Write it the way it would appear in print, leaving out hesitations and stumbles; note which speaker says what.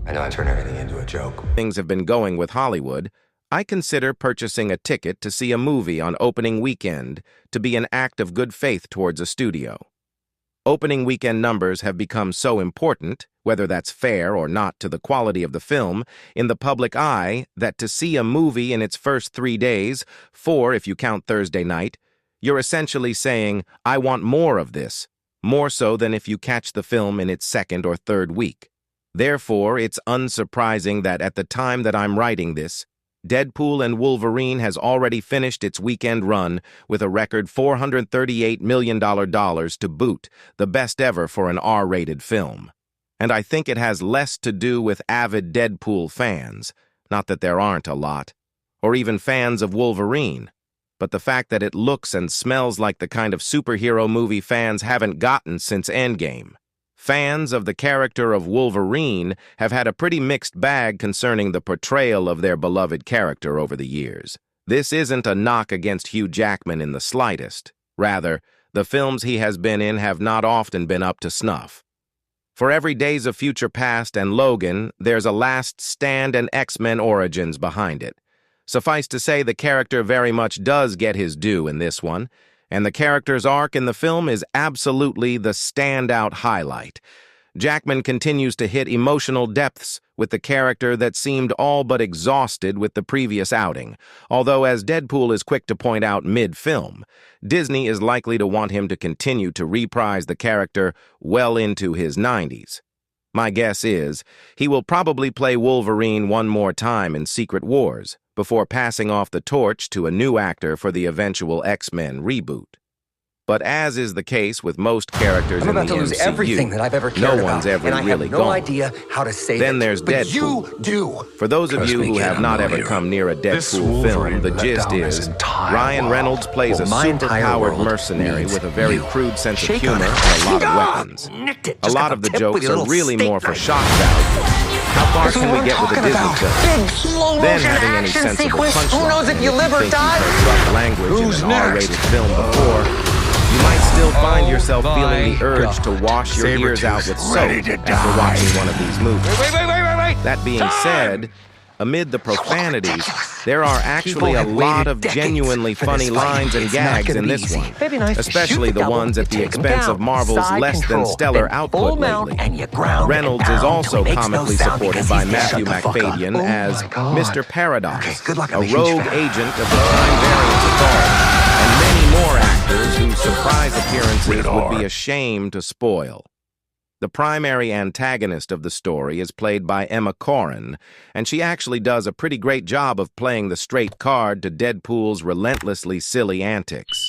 Speaker 1: I know I turn everything into a joke.
Speaker 2: Things have been going with Hollywood, I consider purchasing a ticket to see a movie on opening weekend to be an act of good faith towards a studio. Opening weekend numbers have become so important, whether that's fair or not to the quality of the film, in the public eye, that to see a movie in its first 3 days, 4 if you count Thursday night, you're essentially saying, I want more of this, more so than if you catch the film in its second or third week. Therefore, it's unsurprising that at the time that I'm writing this, Deadpool and Wolverine has already finished its weekend run with a record $438 million to boot, the best ever for an R-rated film. And I think it has less to do with avid Deadpool fans, not that there aren't a lot, or even fans of Wolverine, but the fact that it looks and smells like the kind of superhero movie fans haven't gotten since Endgame. Fans of the character of Wolverine have had a pretty mixed bag concerning the portrayal of their beloved character over the years. This isn't a knock against Hugh Jackman in the slightest. Rather, the films he has been in have not often been up to snuff. For every Days of Future Past and Logan, there's a Last Stand and X-Men Origins behind it. Suffice to say, the character very much does get his due in this one, and the character's arc in the film is absolutely the standout highlight. Jackman continues to hit emotional depths with the character that seemed all but exhausted with the previous outing, although as Deadpool is quick to point out mid-film, Disney is likely to want him to continue to reprise the character well into his 90s. My guess is he will probably play Wolverine one more time in Secret Wars, before passing off the torch to a new actor for the eventual X-Men reboot. But as is the case with most characters in the MCU,
Speaker 3: lose everything that I've ever cared
Speaker 2: no one's
Speaker 3: about,
Speaker 2: ever
Speaker 3: and I
Speaker 2: really
Speaker 3: have no
Speaker 2: gone.
Speaker 3: idea how to save
Speaker 2: Then
Speaker 3: it.
Speaker 2: there's
Speaker 3: But
Speaker 2: Deadpool.
Speaker 3: you do.
Speaker 2: For those of
Speaker 4: Trust
Speaker 2: you
Speaker 4: me,
Speaker 2: who
Speaker 4: kid,
Speaker 2: have
Speaker 4: I'm
Speaker 2: not
Speaker 4: no
Speaker 2: ever
Speaker 4: hero.
Speaker 2: come near a
Speaker 4: This
Speaker 2: Deadpool
Speaker 4: Wolverine
Speaker 2: film, the
Speaker 4: let
Speaker 2: gist
Speaker 4: down his
Speaker 2: is
Speaker 4: entire
Speaker 2: Ryan
Speaker 4: world.
Speaker 2: Reynolds plays
Speaker 3: Well,
Speaker 2: a
Speaker 3: my entire
Speaker 2: super-powered
Speaker 3: world
Speaker 2: mercenary
Speaker 3: needs
Speaker 2: with a very
Speaker 3: you.
Speaker 2: crude sense of
Speaker 3: Shake on
Speaker 2: humor
Speaker 3: it.
Speaker 2: and a lot of weapons.
Speaker 3: Nicked it.
Speaker 2: A
Speaker 3: Just
Speaker 2: lot
Speaker 3: got
Speaker 2: of the
Speaker 3: tip with
Speaker 2: jokes
Speaker 3: your
Speaker 2: are
Speaker 3: little
Speaker 2: really
Speaker 3: steak
Speaker 2: more for
Speaker 3: knife.
Speaker 2: shock value. How far
Speaker 3: This is
Speaker 2: can
Speaker 3: what
Speaker 2: we
Speaker 3: I'm
Speaker 2: get with a
Speaker 3: talking
Speaker 2: Disney
Speaker 3: about.
Speaker 2: film?
Speaker 3: Big slow
Speaker 2: Then
Speaker 3: motion
Speaker 2: having any
Speaker 3: action
Speaker 2: sensible
Speaker 3: sequence.
Speaker 2: punchline.
Speaker 3: Who knows if you live or
Speaker 2: If
Speaker 3: die?
Speaker 2: you've heard rough language
Speaker 4: Who's
Speaker 2: in an R-rated
Speaker 4: next?
Speaker 2: film before, you might still find yourself feeling the urge to wash your
Speaker 4: Sabretooth,
Speaker 2: ears out with soap
Speaker 4: ready to
Speaker 2: after
Speaker 4: die.
Speaker 2: watching one of these movies.
Speaker 4: Wait.
Speaker 2: That being said, amid the profanities, there are actually a lot of genuinely funny lines and gags in this one,
Speaker 3: Maybe nice.
Speaker 2: especially the ones at the expense of Marvel's less than stellar output lately. Reynolds is also comically supported by Matthew Macfadyen as Mr. Paradox,
Speaker 3: Good luck,
Speaker 2: a
Speaker 3: I'm a huge
Speaker 2: rogue
Speaker 3: fan.
Speaker 2: agent of the Time Variance Authority, and many more actors whose surprise appearances would be a shame to spoil. The primary antagonist of the story is played by Emma Corrin, and she actually does a pretty great job of playing the straight card to Deadpool's relentlessly silly antics.